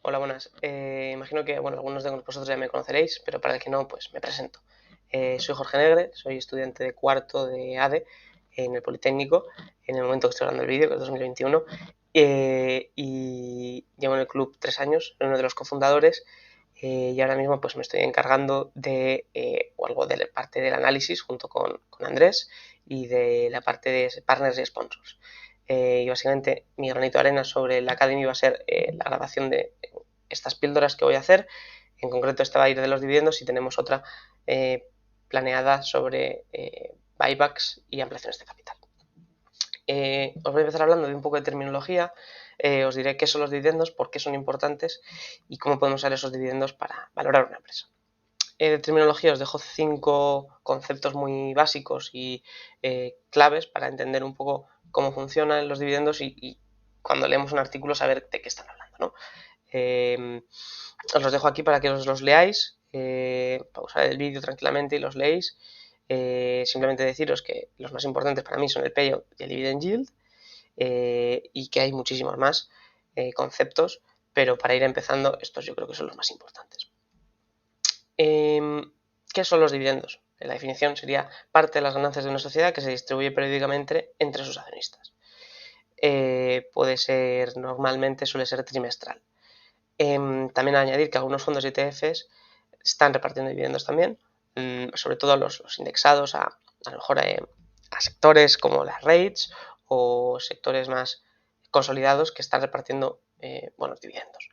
Hola, buenas. Imagino que algunos de vosotros ya me conoceréis, pero para el que no, pues me presento. Soy Jorge Negre, soy estudiante de cuarto de ADE en el Politécnico, en el momento que estoy grabando el vídeo, que es 2021, y llevo en el club 3 años, soy uno de los cofundadores, y ahora mismo pues me estoy encargando de algo de la parte del análisis junto con Andrés y de la parte de partners y sponsors. Y básicamente mi granito de arena sobre la Academy va a ser la grabación de estas píldoras que voy a hacer. En concreto esta va a ir de los dividendos y tenemos otra planeada sobre buybacks y ampliaciones de capital. Os voy a empezar hablando de un poco de terminología, os diré qué son los dividendos, por qué son importantes y cómo podemos usar esos dividendos para valorar una empresa. De terminología os dejo 5 conceptos muy básicos y claves para entender un poco cómo funcionan los dividendos y cuando leemos un artículo saber de qué están hablando, ¿no? Os los dejo aquí para que os los leáis, pausar el vídeo tranquilamente y los leéis. Simplemente deciros que los más importantes para mí son el payout y el dividend yield, y que hay muchísimos más conceptos, pero para ir empezando estos yo creo que son los más importantes. ¿Qué son los dividendos? La definición sería parte de las ganancias de una sociedad que se distribuye periódicamente entre sus accionistas. Puede ser, normalmente suele ser trimestral. También añadir que algunos fondos y ETFs están repartiendo dividendos también, sobre todo los indexados a lo mejor a sectores como las REITs o sectores más consolidados que están repartiendo buenos dividendos.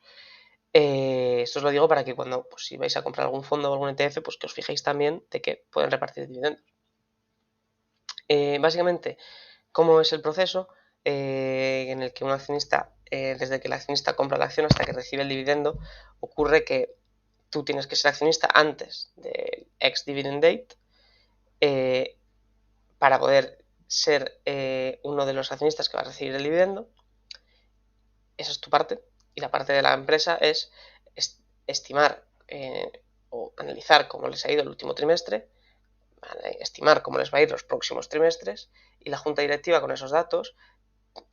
Esto os lo digo para que cuando, pues, si vais a comprar algún fondo o algún ETF, pues que os fijéis también de que pueden repartir dividendos. Básicamente, ¿cómo es el proceso en el que un accionista, desde que el accionista compra la acción hasta que recibe el dividendo, ocurre que tú tienes que ser accionista antes del ex-dividend date para poder ser uno de los accionistas que va a recibir el dividendo? Esa es tu parte. Y la parte de la empresa es estimar o analizar cómo les ha ido el último trimestre, estimar cómo les va a ir los próximos trimestres, y la junta directiva con esos datos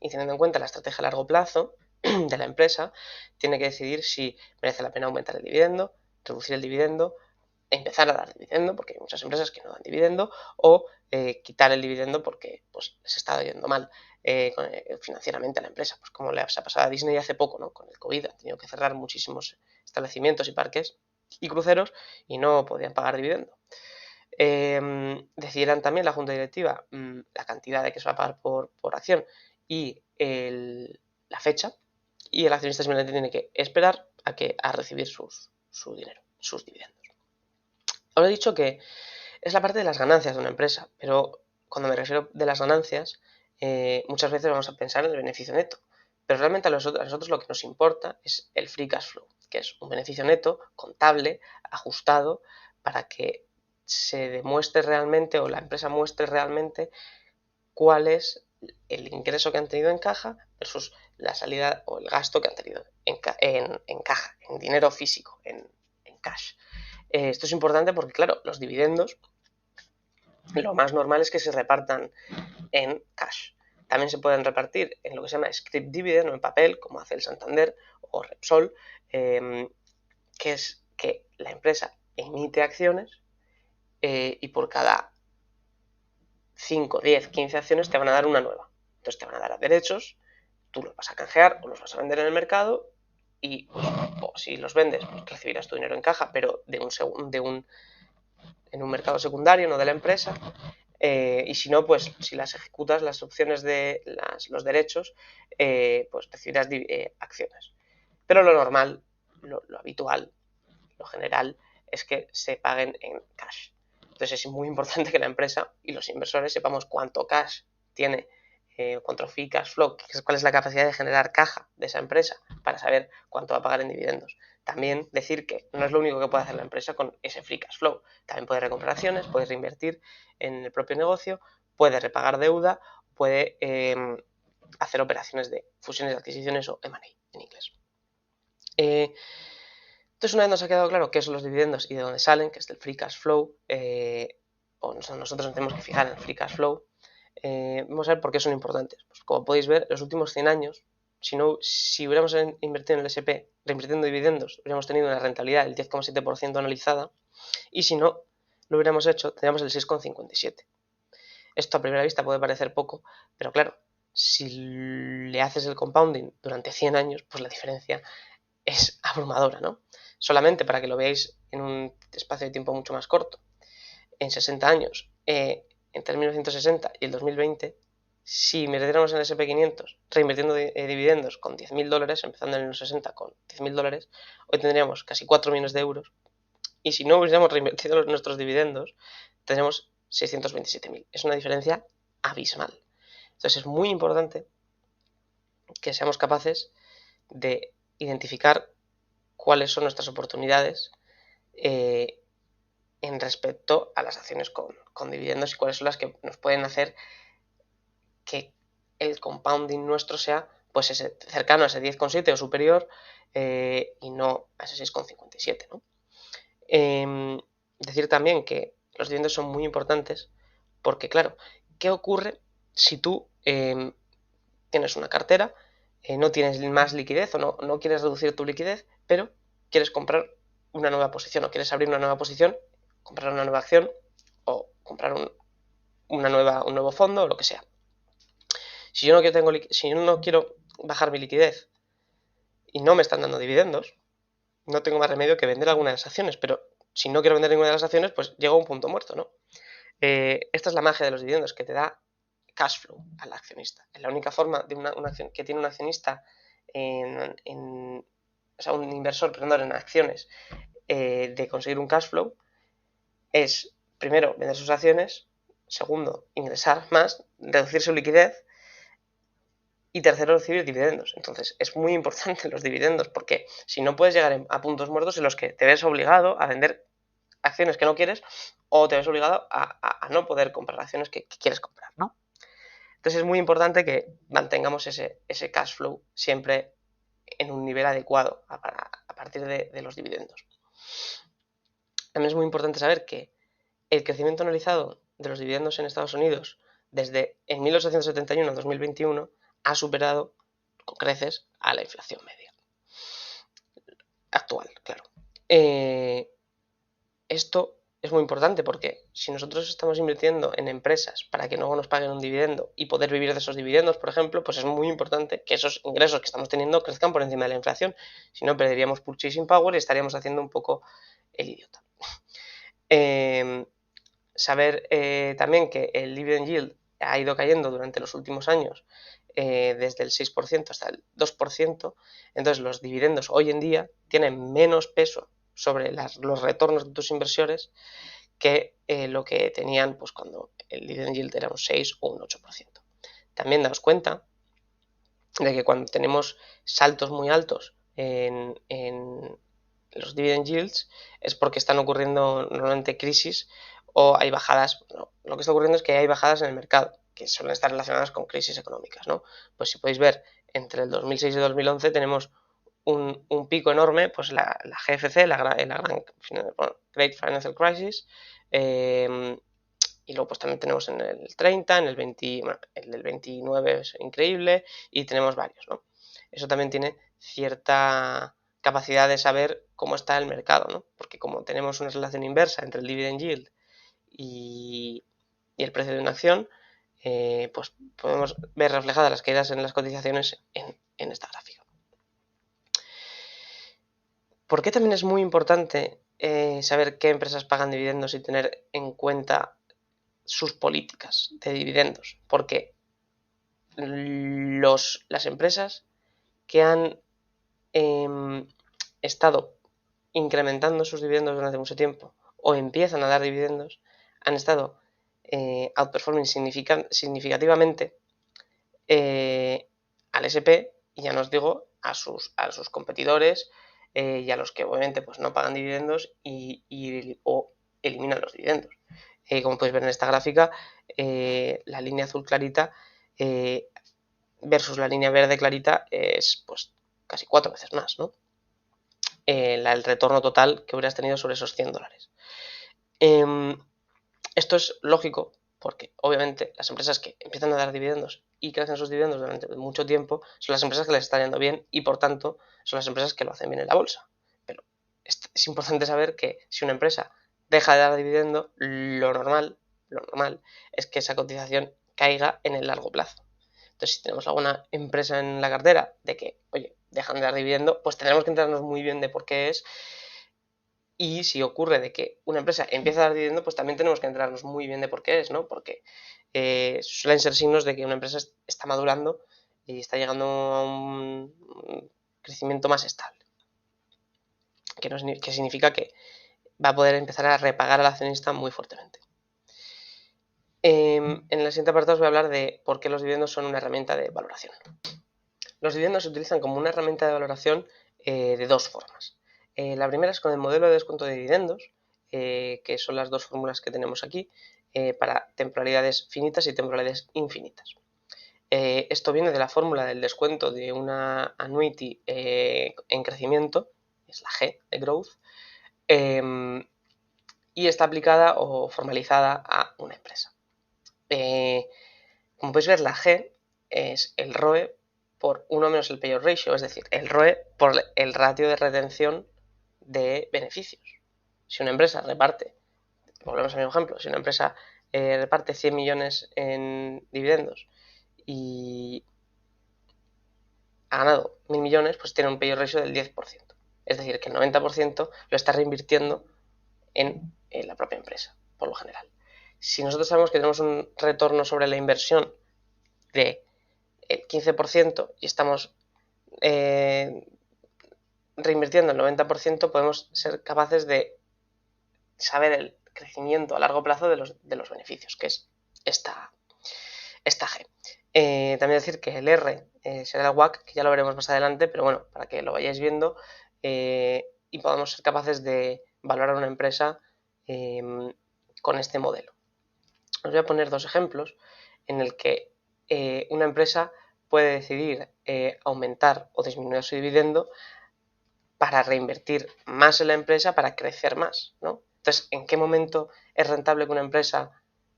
y teniendo en cuenta la estrategia a largo plazo de la empresa, tiene que decidir si merece la pena aumentar el dividendo, reducir el dividendo, empezar a dar dividendo, porque hay muchas empresas que no dan dividendo, o quitar el dividendo porque pues, les está yendo mal financieramente a la empresa, pues como le ha pasado a Disney hace poco, ¿no? Con el COVID han tenido que cerrar muchísimos establecimientos y parques y cruceros y no podían pagar dividendo. Decidirán también la junta directiva la cantidad de que se va a pagar por acción y la fecha, y el accionista simplemente tiene que esperar a recibir su dinero, sus dividendos. Os he dicho que es la parte de las ganancias de una empresa, pero cuando me refiero de las ganancias, muchas veces vamos a pensar en el beneficio neto, pero realmente a nosotros lo que nos importa es el free cash flow, que es un beneficio neto contable, ajustado, para que se demuestre realmente o la empresa muestre realmente cuál es el ingreso que han tenido en caja versus la salida o el gasto que han tenido en caja, en dinero físico, en cash. Esto es importante porque, claro, los dividendos, lo más normal es que se repartan en cash. También se pueden repartir en lo que se llama scrip dividend o en papel, como hace el Santander o Repsol, que es que la empresa emite acciones y por cada 5, 10, 15 acciones te van a dar una nueva. Entonces te van a dar derechos, tú los vas a canjear o los vas a vender en el mercado y pues, si los vendes pues recibirás tu dinero en caja, pero en un mercado secundario, no de la empresa. Y si no, pues si las ejecutas, las opciones de los derechos, pues recibirás acciones. Pero lo normal, lo habitual, lo general, es que se paguen en cash. Entonces es muy importante que la empresa y los inversores sepamos cuánto cash tiene, cuánto free cash flow, cuál es la capacidad de generar caja de esa empresa para saber cuánto va a pagar en dividendos. También decir que no es lo único que puede hacer la empresa con ese free cash flow. También puede recomprar acciones, puede reinvertir en el propio negocio, puede repagar deuda, puede hacer operaciones de fusiones, adquisiciones o M&A en inglés. Entonces, una vez nos ha quedado claro qué son los dividendos y de dónde salen, que es del free cash flow, nosotros nos tenemos que fijar en el free cash flow, vamos a ver por qué son importantes. Pues como podéis ver, en los últimos 100 años, si hubiéramos invertido en el SP reinvirtiendo dividendos, hubiéramos tenido una rentabilidad del 10,7% analizada, y si no lo hubiéramos hecho, tendríamos el 6,57%. Esto a primera vista puede parecer poco, pero claro, si le haces el compounding durante 100 años, pues la diferencia es abrumadora, ¿no? Solamente para que lo veáis en un espacio de tiempo mucho más corto. En 60 años, entre el 1960 y el 2020, si invirtiéramos en el SP500 reinvirtiendo dividendos con $10.000, empezando en los 60 con $10.000, hoy tendríamos casi 4 millones de euros. Y si no hubiéramos reinvertido nuestros dividendos, tendríamos 627.000. Es una diferencia abismal. Entonces es muy importante que seamos capaces de identificar cuáles son nuestras oportunidades en respecto a las acciones con dividendos y cuáles son las que nos pueden hacer que el compounding nuestro sea pues cercano a ese 10,7 o superior y no a ese 6,57, ¿no? Decir también que los dividendos son muy importantes porque, claro, ¿qué ocurre si tú tienes una cartera, no tienes más liquidez o no quieres reducir tu liquidez, pero quieres comprar una nueva posición o quieres abrir una nueva posición, comprar una nueva acción o comprar un nuevo fondo o lo que sea? Si yo no quiero bajar mi liquidez y no me están dando dividendos, no tengo más remedio que vender alguna de las acciones, pero si no quiero vender ninguna de las acciones, pues llego a un punto muerto, ¿no? Esta es la magia de los dividendos, que te da cash flow al accionista. Es la única forma de una acción que tiene un accionista o sea, un inversor, perdón, en acciones, de conseguir un cash flow, es primero vender sus acciones, segundo ingresar más, reducir su liquidez y tercero recibir dividendos. Entonces es muy importante los dividendos porque si no puedes llegar a puntos muertos en los que te ves obligado a vender acciones que no quieres o te ves obligado a no poder comprar acciones que quieres comprar, ¿no? Entonces es muy importante que mantengamos ese cash flow siempre en un nivel adecuado a partir de los dividendos. También es muy importante saber que el crecimiento anualizado de los dividendos en Estados Unidos desde en 1871 a 2021 ha superado con creces a la inflación media actual, claro. Esto es muy importante porque si nosotros estamos invirtiendo en empresas para que luego nos paguen un dividendo y poder vivir de esos dividendos, por ejemplo, pues es muy importante que esos ingresos que estamos teniendo crezcan por encima de la inflación. Si no, perderíamos purchasing power y estaríamos haciendo un poco el idiota. Saber también que el dividend yield ha ido cayendo durante los últimos años desde el 6% hasta el 2%. Entonces los dividendos hoy en día tienen menos peso sobre los retornos de tus inversiones que lo que tenían pues cuando el dividend yield era un 6 o un 8%. También daos cuenta de que cuando tenemos saltos muy altos en los dividend yields es porque están ocurriendo normalmente crisis o hay bajadas. No, lo que está ocurriendo es que hay bajadas en el mercado que suelen estar relacionadas con crisis económicas, ¿no? Pues si podéis ver, entre el 2006 y 2011 tenemos un pico enorme, pues la GFC, la gran Great Financial Crisis, y luego pues también tenemos en el 30, en el 20, bueno, el del 29 es increíble y tenemos varios, ¿no? Eso también tiene cierta capacidad de saber cómo está el mercado, ¿no? Porque como tenemos una relación inversa entre el dividend yield y el precio de una acción, pues podemos ver reflejadas las caídas en las cotizaciones en esta gráfica. ¿Por qué también es muy importante saber qué empresas pagan dividendos y tener en cuenta sus políticas de dividendos? Porque las empresas que han estado incrementando sus dividendos durante mucho tiempo o empiezan a dar dividendos han estado outperforming significativamente al SP y ya no os digo a sus competidores y a los que obviamente pues no pagan dividendos o eliminan los dividendos. Como podéis ver en esta gráfica, la línea azul clarita versus la línea verde clarita es pues casi 4 veces más, ¿no? El retorno total que hubieras tenido sobre esos $100. Esto es lógico porque obviamente las empresas que empiezan a dar dividendos y crecen sus dividendos durante mucho tiempo son las empresas que les están yendo bien y por tanto son las empresas que lo hacen bien en la bolsa. Pero es importante saber que si una empresa deja de dar dividendo, lo normal es que esa cotización caiga en el largo plazo. Entonces, si tenemos alguna empresa en la cartera de que, oye, dejan de dar dividendo, pues tendremos que enterarnos muy bien de por qué es. Y si ocurre de que una empresa empieza a dar dividendo, pues también tenemos que enterarnos muy bien de por qué es, ¿no? Porque suelen ser signos de que una empresa está madurando y está llegando a un crecimiento más estable. Que significa que va a poder empezar a repagar al accionista muy fuertemente. En el siguiente apartado os voy a hablar de por qué los dividendos son una herramienta de valoración. Los dividendos se utilizan como una herramienta de valoración de dos formas. La primera es con el modelo de descuento de dividendos, que son las dos fórmulas que tenemos aquí, para temporalidades finitas y temporalidades infinitas. Esto viene de la fórmula del descuento de una annuity en crecimiento, es la G de growth, y está aplicada o formalizada a una empresa. Como podéis ver, la G es el ROE por 1 menos el payout ratio, es decir, el ROE por el ratio de retención de beneficios. Si una empresa reparte, volvemos al mismo ejemplo, si una empresa reparte 100 millones en dividendos y ha ganado 1.000 millones, pues tiene un payout ratio del 10%. Es decir, que el 90% lo está reinvirtiendo en la propia empresa, por lo general. Si nosotros sabemos que tenemos un retorno sobre la inversión de el 15% y estamos reinvirtiendo el 90%, podemos ser capaces de saber el crecimiento a largo plazo de los beneficios, que es esta G. También decir que el R será el WACC, que ya lo veremos más adelante, pero bueno, para que lo vayáis viendo y podamos ser capaces de valorar una empresa con este modelo. Os voy a poner dos ejemplos en el que una empresa puede decidir aumentar o disminuir su dividendo para reinvertir más en la empresa para crecer más, ¿no? Entonces, ¿en qué momento es rentable que una empresa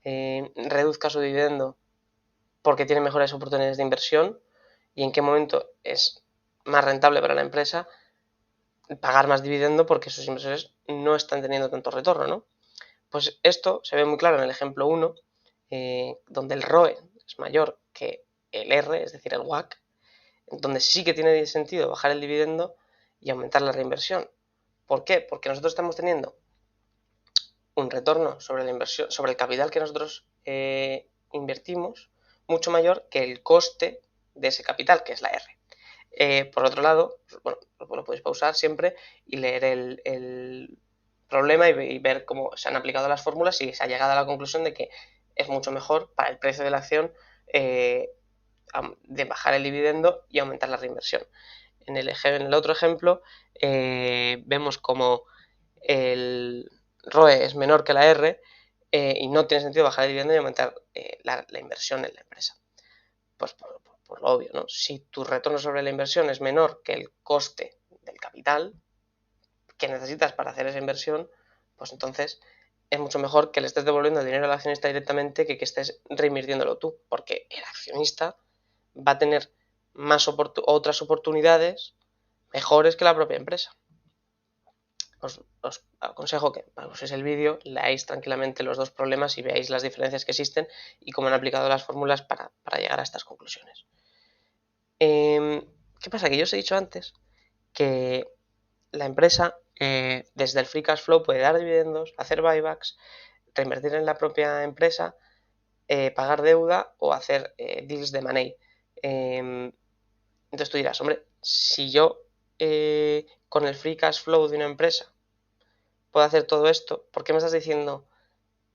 reduzca su dividendo porque tiene mejores oportunidades de inversión? ¿Y en qué momento es más rentable para la empresa pagar más dividendo porque sus inversores no están teniendo tanto retorno, ¿no? Pues esto se ve muy claro en el ejemplo 1, donde el ROE es mayor que el R, es decir, el WACC, donde sí que tiene sentido bajar el dividendo y aumentar la reinversión. ¿Por qué? Porque nosotros estamos teniendo un retorno sobre la inversión, sobre el capital que nosotros invertimos, mucho mayor que el coste de ese capital, que es la R. Por otro lado, bueno, lo podéis pausar siempre y leer el problema y ver cómo se han aplicado las fórmulas y se ha llegado a la conclusión de que es mucho mejor para el precio de la acción de bajar el dividendo y aumentar la reinversión. En el otro ejemplo vemos como el ROE es menor que la R y no tiene sentido bajar el dividendo y aumentar la inversión en la empresa. Pues por lo obvio, ¿no? Si tu retorno sobre la inversión es menor que el coste del capital que necesitas para hacer esa inversión, pues entonces es mucho mejor que le estés devolviendo el dinero al accionista directamente que estés reinvirtiéndolo tú, porque el accionista va a tener otras oportunidades mejores que la propia empresa. Os aconsejo que pauséis el vídeo, leáis tranquilamente los dos problemas y veáis las diferencias que existen y cómo han aplicado las fórmulas para llegar a estas conclusiones. ¿Qué pasa? Que yo os he dicho antes que la empresa desde el free cash flow puede dar dividendos, hacer buybacks, reinvertir en la propia empresa, pagar deuda o hacer deals de money. Entonces tú dirás, hombre, si yo con el free cash flow de una empresa puedo hacer todo esto, ¿por qué me estás diciendo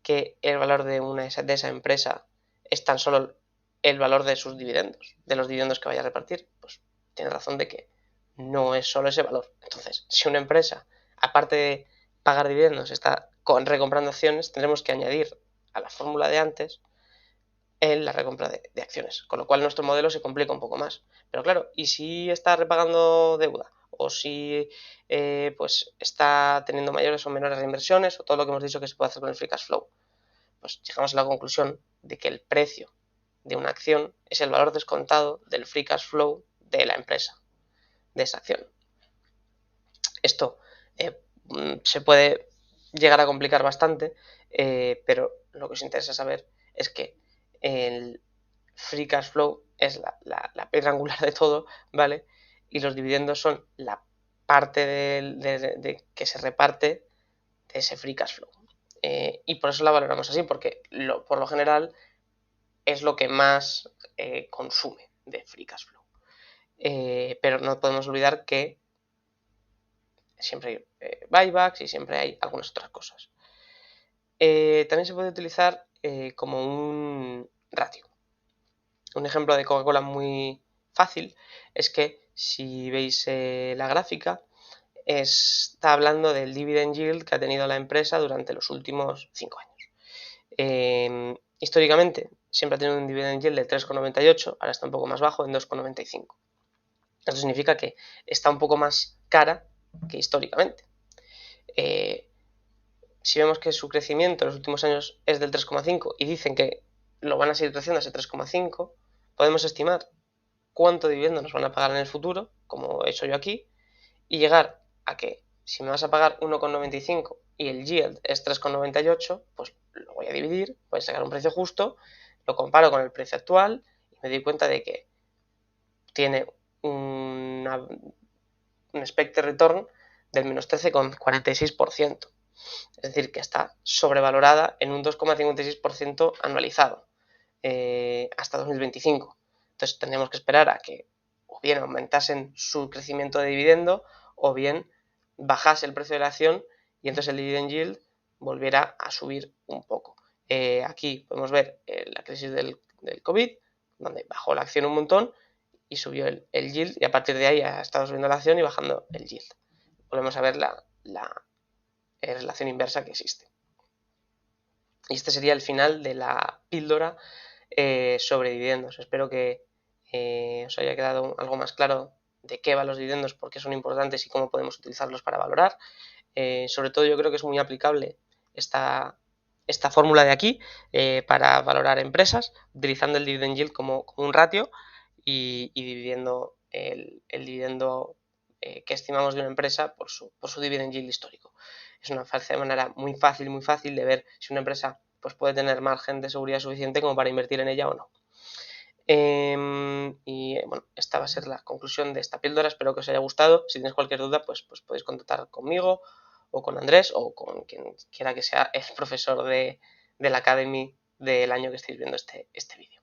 que el valor de esa empresa es tan solo el valor de sus dividendos, de los dividendos que vaya a repartir? Pues tienes razón de que no es solo ese valor. Entonces, si una empresa, aparte de pagar dividendos, está recomprando acciones, tendremos que añadir a la fórmula de antes en la recompra de acciones, con lo cual nuestro modelo se complica un poco más. Pero claro, ¿y si está repagando deuda? O si pues está teniendo mayores o menores reinversiones, o todo lo que hemos dicho que se puede hacer con el free cash flow. Pues llegamos a la conclusión de que el precio de una acción es el valor descontado del free cash flow de la empresa, de esa acción. Esto se puede llegar a complicar bastante, pero lo que os interesa saber es que el free cash flow es la piedra angular de todo, ¿vale? Y los dividendos son la parte de que se reparte de ese free cash flow. Y por eso la valoramos así, porque por lo general es lo que más consume de free cash flow. Pero no podemos olvidar que siempre hay buybacks y siempre hay algunas otras cosas. También se puede utilizar como un ratio. Un ejemplo de Coca-Cola muy fácil es que si veis la gráfica, está hablando del dividend yield que ha tenido la empresa durante los últimos 5 años. Históricamente siempre ha tenido un dividend yield de 3,98, ahora está un poco más bajo, en 2,95. Esto significa que está un poco más cara que históricamente. Si vemos que su crecimiento en los últimos años es del 3,5 y dicen que lo van a seguir creciendo a ese 3,5, podemos estimar cuánto dividendo nos van a pagar en el futuro, como he hecho yo aquí, y llegar a que si me vas a pagar 1,95 y el yield es 3,98, pues lo voy a dividir, voy a sacar un precio justo, lo comparo con el precio actual y me doy cuenta de que tiene un expected return del menos 13,46%. Es decir, que está sobrevalorada en un 2,56% anualizado hasta 2025. Entonces tendríamos que esperar a que o bien aumentasen su crecimiento de dividendo o bien bajase el precio de la acción y entonces el dividend yield volviera a subir un poco. Aquí podemos ver la crisis del COVID, donde bajó la acción un montón y subió el yield y a partir de ahí ha estado subiendo la acción y bajando el yield. Volvemos a ver la relación inversa que existe. Y este sería el final de la píldora sobre dividendos. Espero que os haya quedado algo más claro de qué van los dividendos, por qué son importantes y cómo podemos utilizarlos para valorar. Sobre todo yo creo que es muy aplicable esta fórmula de aquí para valorar empresas, utilizando el dividend yield como un ratio y dividiendo el dividendo que estimamos de una empresa por su dividend yield histórico. Es una manera muy fácil de ver si una empresa pues, puede tener margen de seguridad suficiente como para invertir en ella o no. Y bueno, esta va a ser la conclusión de esta píldora. Espero que os haya gustado. Si tenéis cualquier duda, pues podéis contactar conmigo o con Andrés o con quien quiera que sea el profesor de la Academy del año que estéis viendo este vídeo.